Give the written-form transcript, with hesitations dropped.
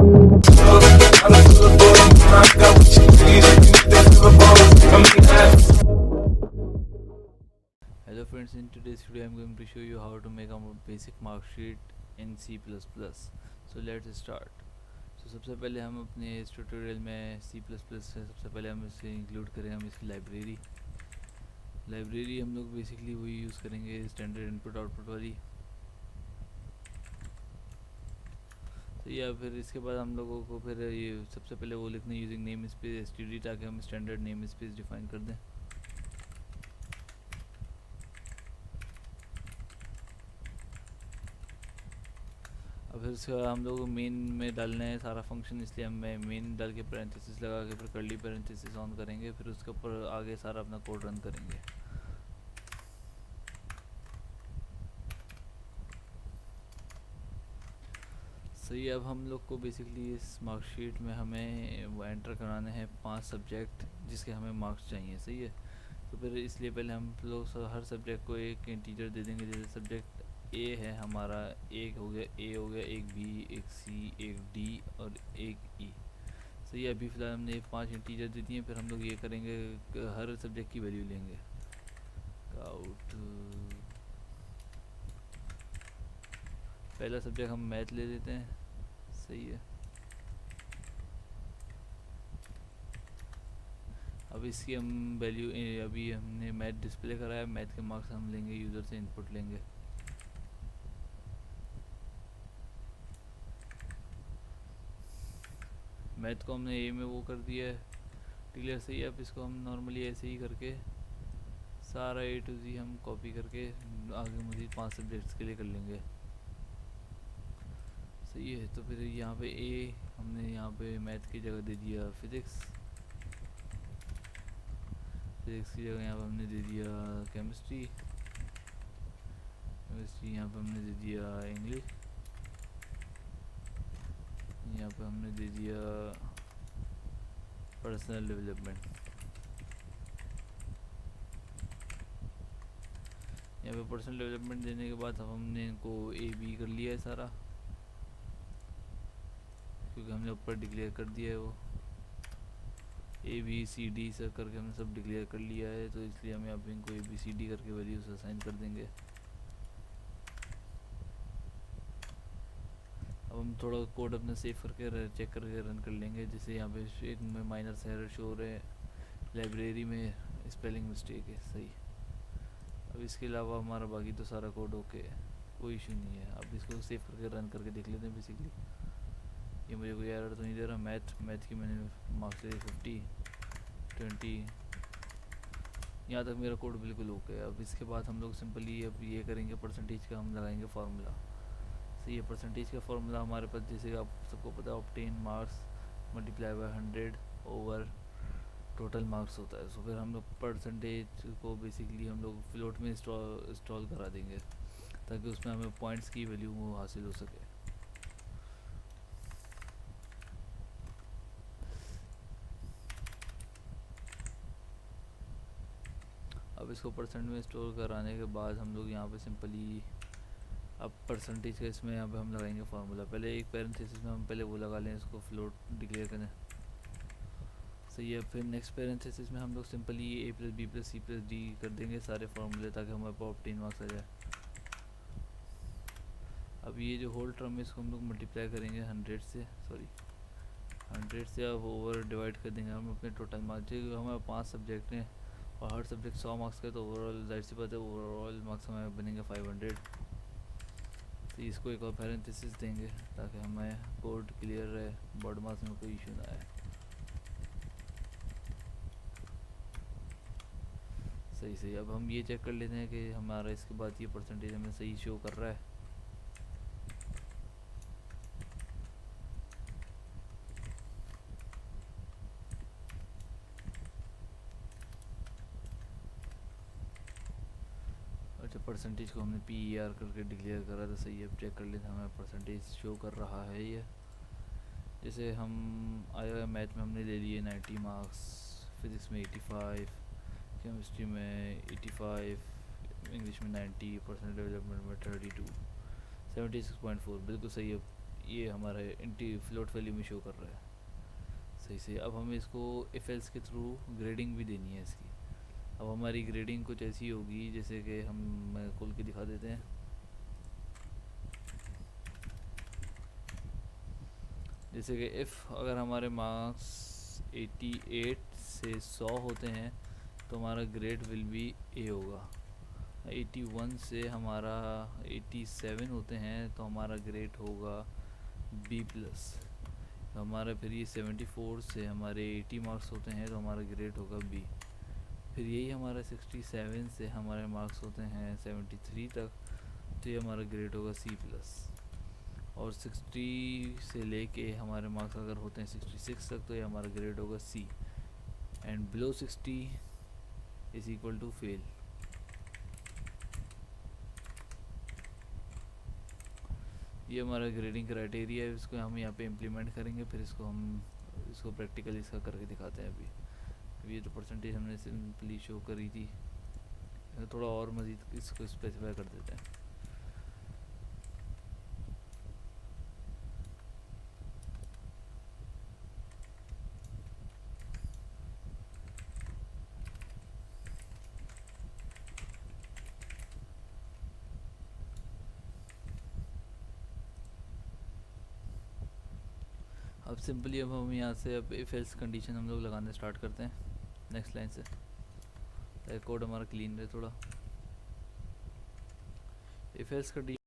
Hello friends, in today's video I'm going to show you how to make a basic mark sheet in C++. So let's start. So सबसे पहले हम अपने इस tutorial में C++ से सबसे पहले हम इसे इंक्लूड करेंगे हम इसकी लाइब्रेरी हम लोग बेसिकली वही यूज़ करेंगे स्टैंडर्ड इनपुट आउटपुट वाली। तो या फिर इसके बाद हम लोगों को फिर ये सबसे पहले वो लिखना यूजिंग नेम स्पेस std ताकि हम स्टैंडर्ड नेम स्पेस डिफाइन कर दें। अब फिर उसके बाद हम लोग को मेन में डालना है सारा फंक्शन, इसलिए हम मेन डाल के पैरेंथेसिस लगा के फिर कर्ली पैरेंथेसिस ऑन करेंगे, फिर उसके ऊपर आगे सारा अपना कोड रन करेंगे। सही, अब हम लोग को बेसिकली इस मार्कशीट में हमें वो एंटर कराने हैं 5 सब्जेक्ट जिसके हमें मार्क्स चाहिए। सही है, तो फिर इसलिए पहले हम लोग हर सब्जेक्ट को एक इंटीजर दे देंगे। जैसे सब्जेक्ट ए है हमारा, एक हो गया ए हो गया, एक बी, एक सी, एक डी और एक ई। सही है, अभी फ़िलहाल हमने 5 इंटीजर दे दिए। फिर हम लोग ये करेंगे हर सब्जेक्ट की वैल्यू लेंगे। काउट पहला सब्जेक्ट हम मैथ ले लेते हैं। सही है, अब इसकी हम वैल्यू अभी हमने मैथ डिस्प्ले कराया, मैथ के मार्क्स हम लेंगे, यूज़र से इनपुट लेंगे। मैथ को हमने ए में वो कर दिया है, क्लियर। सही है, अब इसको हम नॉर्मली ऐसे ही करके सारा ए टू जी हम कॉपी करके आगे मज़ीद 5 सब्जेक्ट्स के लिए कर लेंगे। सही है, तो फिर यहाँ पे ए हमने यहाँ पे मैथ की जगह दे दिया फिज़िक्स की जगह यहाँ पे हमने दे दिया केमिस्ट्री यहाँ पे हमने दे दिया इंग्लिश, यहाँ पे हमने दे दिया पर्सनल डेवलपमेंट। यहाँ पे पर्सनल डेवलपमेंट देने के बाद अब हमने इनको ए बी कर लिया है सारा, क्योंकि हमने ऊपर डिक्लेयर कर दिया है वो A B C D sir करके हमने सब डिक्लेयर कर लिया है। तो इसलिए हम यहाँ पे इनको ए बी सी डी करके वैल्यूज असाइन कर देंगे। अब हम थोड़ा कोड अपना सेव करके चेक करके रन कर लेंगे। जैसे यहाँ पे एक में माइनर एरर शो हो रहे हैं, लाइब्रेरी में स्पेलिंग मिस्टेक है। सही, अब इसके अलावा हमारा बाकी तो सारा कोड ओके है, कोई इशू नहीं है। अब इसको सेव करके रन करके देख लेते हैं। बेसिकली ये मुझे कोई एरर तो नहीं दे रहा। मैथ की मैंने मार्क्स लिए 50 20, यहाँ तक मेरा कोड बिल्कुल ओके है। अब इसके बाद हम लोग सिंपली अब ये करेंगे, परसेंटेज का हम लगाएंगे फार्मूला। सही है, परसेंटेज का फार्मूला हमारे पास जैसे आप सबको पता है obtain marks multiply by 100 over total marks होता है। सो फिर हम लोग परसेंटेज को बेसिकली हम लोग फ्लोट में इंस्टॉल करा देंगे ताकि उसमें हमें पॉइंट्स की वैल्यू वो हासिल हो सके। अब इसको परसेंट में स्टोर कराने के बाद हम लोग यहाँ पे सिंपली अब परसेंटेज का इसमें यहाँ पे हम लगाएंगे फार्मूला। पहले एक पैरेंथेसिस में हम पहले वो लगा लें, इसको फ्लोट डिक्लेयर करें। सही है, फिर नेक्स्ट पैरेंथेसिस में हम लोग simply A plus B plus C plus D कर देंगे सारे फार्मूले ताकि हमारे पास 10 मार्क्स आ जाए। अब ये जो होल टर्म है इसको हम लोग मल्टीप्लाई करेंगे 100 से, सॉरी 100 से अब ओवर डिवाइड कर देंगे हम अपने टोटल मार्क्स। जो हमारे 5 सब्जेक्ट हैं और हर सब्जेक्ट 100 मार्क्स का, तो ओवरऑल जाहिर सी बात है ओवरऑल मार्क्स हमें बनेंगे 500। तो इसको एक और पैरेंथेसिस देंगे ताकि हमें कोड क्लियर रहे, बोर्ड मार्क्स में कोई इशू ना आए। सही, अब हम ये चेक कर लेते हैं कि हमारा इसके बाद ये परसेंटेज हमें सही शो कर रहा है। अच्छा, परसेंटेज को हमने पी ई आर करके डिक्लेयर करा था। सही है, अब चेक कर लेते हैं हमें परसेंटेज शो कर रहा है ये। जैसे हम आया मैथ में हमने ले लिए 90 मार्क्स, फिज़िक्स में 85, केमिस्ट्री में 85, इंग्लिश में 90, पर्सनल डेवलपमेंट में 32, 76.4 बिल्कुल सही है। ये हमारा इंटी फ्लोट वैल्यू में शो कर रहा है सही से। अब हमें इसको इफ एल्स के थ्रू ग्रेडिंग भी देनी है इसकी। अब हमारी ग्रेडिंग कुछ ऐसी होगी जैसे कि हम खोल के दिखा देते हैं। जैसे कि इफ़ अगर हमारे मार्क्स 88 से 100 होते हैं तो हमारा ग्रेड विल बी ए होगा। 81 से हमारा 87 होते हैं तो हमारा ग्रेड होगा बी प्लस। हमारा फिर ये 74 से हमारे 80 मार्क्स होते हैं तो हमारा ग्रेड होगा बी। फिर यही हमारा 67 से हमारे मार्क्स होते हैं 73 तक तो ये हमारा ग्रेड होगा सी प्लस। और 60 से लेके हमारे मार्क्स अगर होते हैं 66 तक तो ये हमारा ग्रेड होगा C. And below 60 is equal to fail. ये हमारा ग्रेडिंग क्राइटेरिया है, इसको हम यहाँ पे इम्प्लीमेंट करेंगे। फिर इसको प्रैक्टिकली इसका करके दिखाते हैं। अभी ये तो परसेंटेज हमने सिंपली शो करी थी, थोड़ा और मज़ीद इसको स्पेसिफाई कर देते हैं। अब सिंपली अब हम यहाँ से अब इफ एल्स कंडीशन हम लोग लगाने स्टार्ट करते हैं नेक्स्ट लाइन से। कोड हमारा क्लीन रहे थोड़ा। If else condition